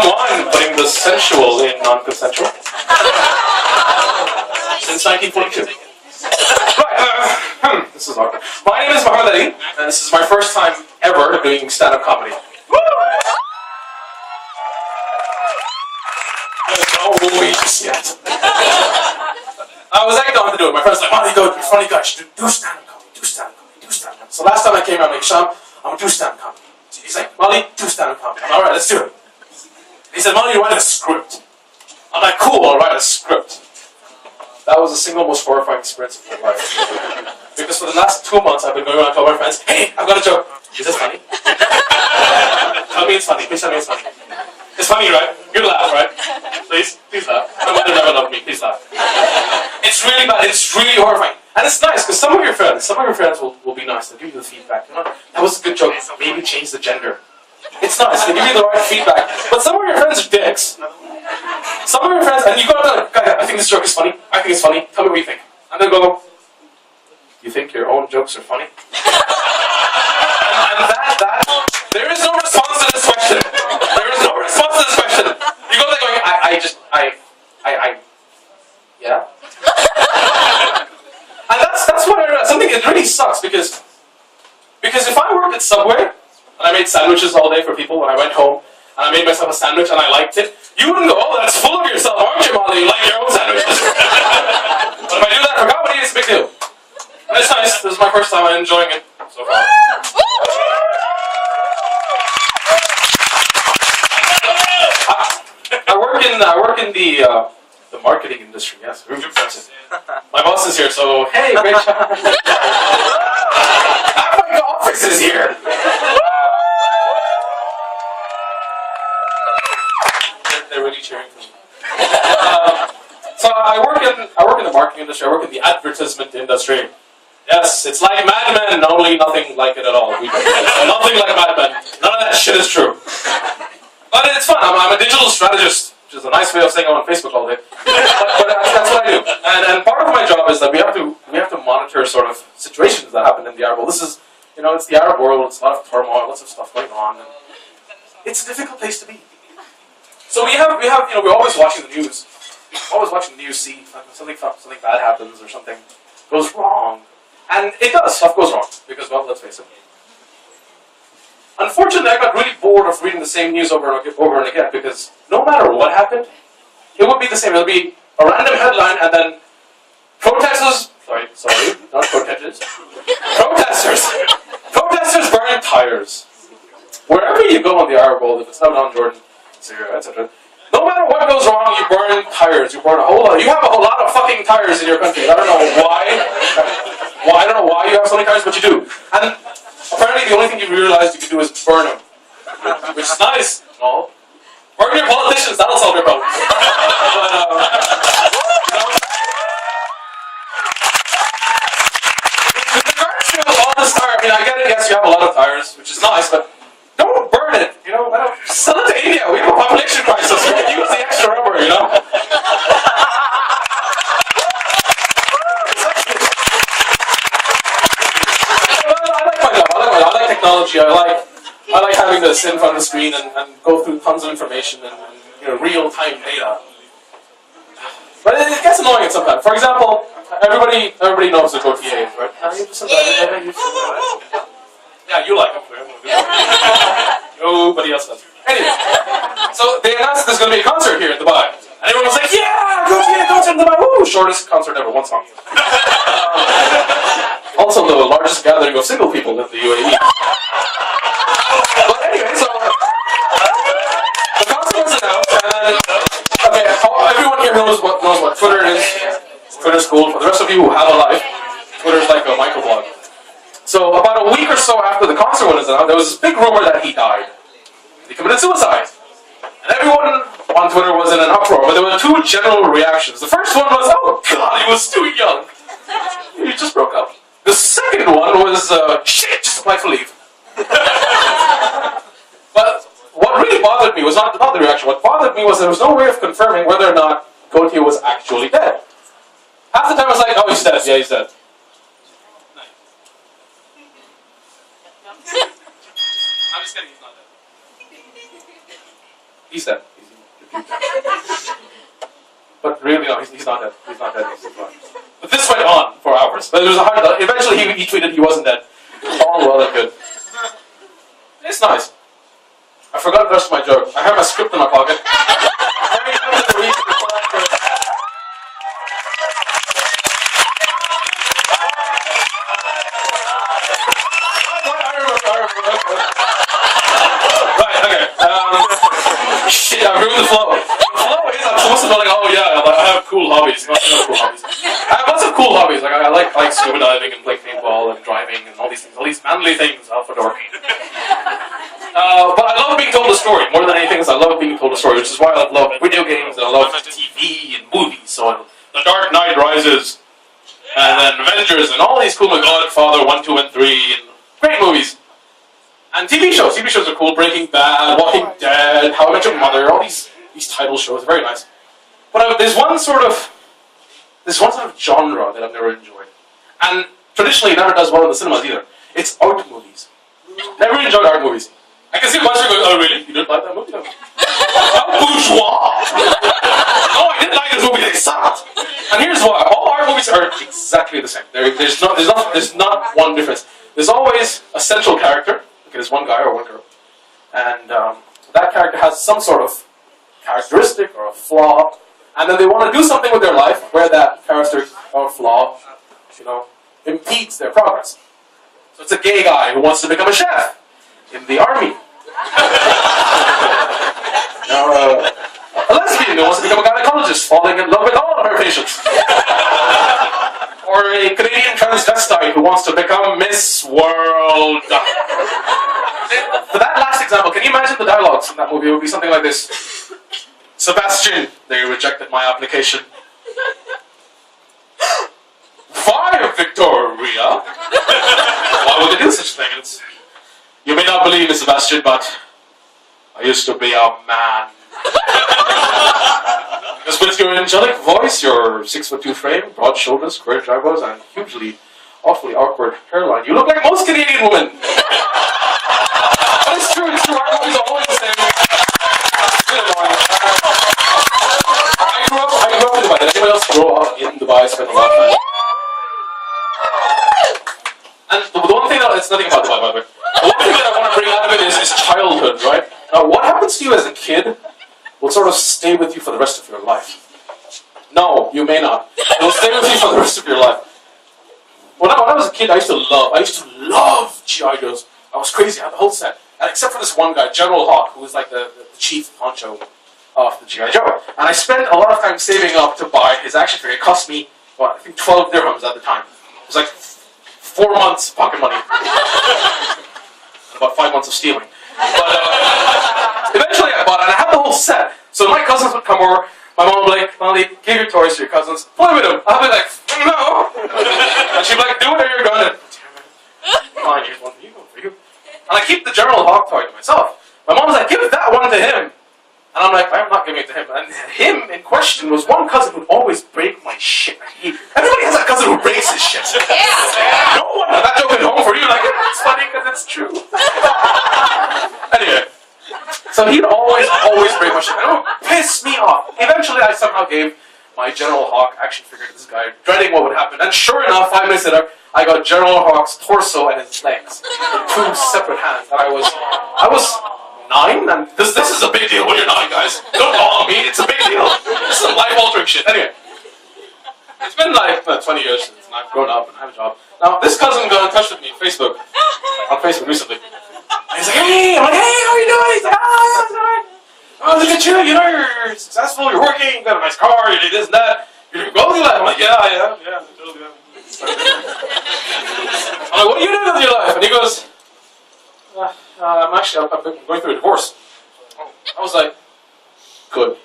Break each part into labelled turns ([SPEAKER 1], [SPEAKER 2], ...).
[SPEAKER 1] wine, putting the sensual in non-consensual. Since 1942. Right, this is awkward. My name is Muhammed Ali, and this is my first time ever doing stand-up comedy. There's no weeks yet. I was egged on to do it. My friend's like, Mali, go, you're a funny guy, you should do stand-up comedy, do stand-up comedy, do stand-up comedy. So last time I came out, I'm like, Sham, I'm gonna do stand-up comedy. He's like, Mali, do stand-up comedy. I'm like, alright, let's do it. He said, Mali, you write a script. I'm like, cool, I'll write a script. That was the single most horrifying experience of my life. Because for the last 2 months, I've been going around and telling my friends, hey, I've got a joke. Is this funny? Tell me it's funny. Please tell me it's funny. It's funny, right? You laugh, right? Please laugh. My mother never loved me. Please laugh. It's really bad. It's really horrifying. And it's nice, because some of your friends will be nice. They'll give you the feedback. You know, that was a good joke. Maybe change the gender. It's nice. They give you the right feedback. But some of your friends are dicks. Some of your friends, and you go to like, guys, I think this joke is funny. I think it's funny. Tell me what you think. And they go, you think your own jokes are funny? and that, there is no response to this question. There is no response to this question. You go there going, yeah. And that's what I realized. Something, it really sucks because if I worked at Subway and I made sandwiches all day for people when I went home and I made myself a sandwich and I liked it, you wouldn't go, oh, that's full of yourself, aren't you, Mali? You like your own sandwiches. But if I do that for comedy, it's a big deal. And it's nice. This is my first time. I'm enjoying it so far. I work in the marketing industry. Yes, very impressive. My boss is here, so hey, great job. My office is here. They're really cheering for me. So I work in the marketing industry. I work in the advertisement industry. Yes, it's like Mad Men, only nothing like it at all. Nothing like Mad Men. None of that shit is true. But it's fun. I'm a digital strategist, which is a nice way of saying I'm on Facebook all day. But that's what I do. And part of my job is that we have to monitor sort of situations that happen in the Arab world. This is, it's the Arab world. It's a lot of turmoil, lots of stuff going on. And it's a difficult place to be. So we're always watching the news. Always watching the news, see something bad happens or something goes wrong. And it does, stuff goes wrong. Because, well, let's face it. Unfortunately, I got really bored of reading the same news over and again because no matter what happened, it would be the same. It would be a random headline and then protesters burn tires. Wherever you go in the Arab world, if it's Lebanon, Jordan, Syria, etc., no matter what goes wrong, you burn tires. You burn a whole lot. You have a whole lot of fucking tires in your country. I don't know why. I don't know why you have so many tires, but you do. And apparently, the only thing you realized you can do is burn them, which is nice. No, burn your politicians. That'll solve your problem. With regards to all this tire, I get it. Yes, you have a lot of tires, which is nice, but don't burn it. Sell it to India. We have a population crisis. We can use the extra rubber. I like my job. I like technology. I like having to sit in front of the screen and go through tons of information and real-time data. But it gets annoying sometimes. For example, everybody knows the OTA, right? Yeah, you like them. Nobody else does. Anyway, so they announced there's going to be a concert here in Dubai. And everyone was like, yeah, go to a concert in Dubai. Woo! Shortest concert ever, one song. Also the largest gathering of single people in the UAE. But anyway, so the concert was announced, and everyone here knows what Twitter is. Twitter's cool. For the rest of you who have a life, Twitter's like a microblog. So about a week or so after the concert was announced, there was this big rumor that he died. He committed suicide. And everyone on Twitter was in an uproar, but there were two general reactions. The first one was, oh god, he was too young. He just broke up. The second one was, shit, just applied for leave. But what really bothered me was not the reaction. What bothered me was there was no way of confirming whether or not Gautier was actually dead. Half the time I was like, oh, he's dead. Yeah, he's dead. I'm just kidding, he's not dead. He's dead. But really, no, he's not dead. He's not dead. He's not. But this went on for hours. But it was a hard. Eventually, he tweeted he wasn't dead. All well and good. It's nice. I forgot the rest of my joke. I have my script in my pocket. Right, okay. Shit, I ruined the flow. The flow is I'm supposed to be like, oh yeah, I have cool hobbies. I have lots of cool hobbies. Like I like scuba diving and playing paintball and driving and all these things, all these manly things, Alpha Dork. But I love being told a story more than anything else. I love being told a story, which is why I love video games and I love TV and movies. So The Dark Knight Rises, and then Avengers, and all these cool, like Godfather 1, 2, and 3, and great movies. And TV shows. TV shows are cool. Breaking Bad, Walking Dead, How I Met Your Mother. All these title shows are very nice. But there's one sort of genre that I've never enjoyed, and traditionally it never does well in the cinemas either. It's art movies. Never enjoyed art movies. I can see a bunch of people going, oh really? You didn't like that movie? No. How bourgeois! No, I didn't like this movie. They sucked. And here's why: all art movies are exactly the same. There's not one difference. There's always a central character. Okay, there's one guy or one girl, and that character has some sort of characteristic or a flaw, and then they want to do something with their life where that characteristic or flaw, impedes their progress. So it's a gay guy who wants to become a chef in the army. A lesbian who wants to become a gynecologist, falling in love with all of her patients. Or a Canadian transvestite who wants to become Miss World. For that last example, can you imagine the dialogues in that movie? It would be something like this. Sebastian, they rejected my application. Why, Victoria? Why would they do such a thing? You may not believe it, Sebastian, but I used to be a man. Because with your angelic voice, your 6'2" frame, broad shoulders, square eyebrows, and hugely, awfully awkward hairline, you look like most Canadian women. But it's true. Our movies are always the same. I grew up in Dubai. Did anyone else grow up in Dubai? Spend a lot of time. And the one thing it's nothing about Dubai, by the way. The one thing that I want to bring out of it is childhood, right? Now, what happens to you as a kid will sort of stay with you for the rest of your life. No, you may not. It will stay with you for the rest of your life. When I was a kid, I used to love G.I. Joes. I was crazy. I had the whole set. And except for this one guy, General Hawk, who was like the chief honcho of the G.I. Joe. And I spent a lot of time saving up to buy his action figure. It cost me, I think 12 dirhams at the time. It was like 4 months of pocket money. And about 5 months of stealing. But eventually I bought it, and I had the whole set. So my cousins would come over, my mom would be like, Molly, give your toys to your cousins, play with them. I'd be like, no. And she'd be like, do whatever you're going to. Fine, here's one for you, one for you. And I keep the General Hawk toy to myself. My mom's like, give that one to him. And I'm like, I'm not giving it to him. And him in question was one cousin who'd always break my shit. Everybody has a cousin who breaks his shit. Yeah. No one, that joke at home for you, like, it's funny because it's true. Anyway, so he'd always break my shit. And it would piss me off. Eventually, I somehow gave my General Hawk action figure to this guy, dreading what would happen. And sure enough, 5 minutes later, I got General Hawk's torso and his legs in 2 separate hands. And I was 9, and this is a big deal when you're 9, guys. Don't call me, it's a big deal. This is some life-altering shit. Anyway, it's been like 20 years since I've grown up and I have a job. Now, this cousin got in touch with me on Facebook recently. And he's like, hey! I'm like, hey, how are you doing? He's like, oh, it's alright. Oh, look at you, you're successful, you're working, you got a nice car, you do this and that. You're doing well with your life. I'm like, yeah, totally. I'm like, what are you doing with your life? And he goes, I'm going through a divorce. I was like, good.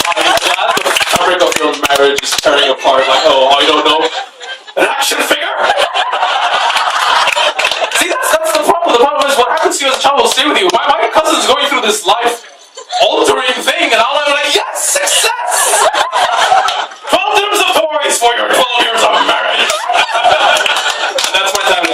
[SPEAKER 1] I'm glad the fabric of your marriage is tearing apart. Like, oh, I don't know. An action figure? See, that's the problem. The problem is what happens to you as a child will stay with you. My cousin's going through this life-altering thing, and I'll be like, yes, success! 12 dirhams of toys for your 12 years of marriage. That's my time.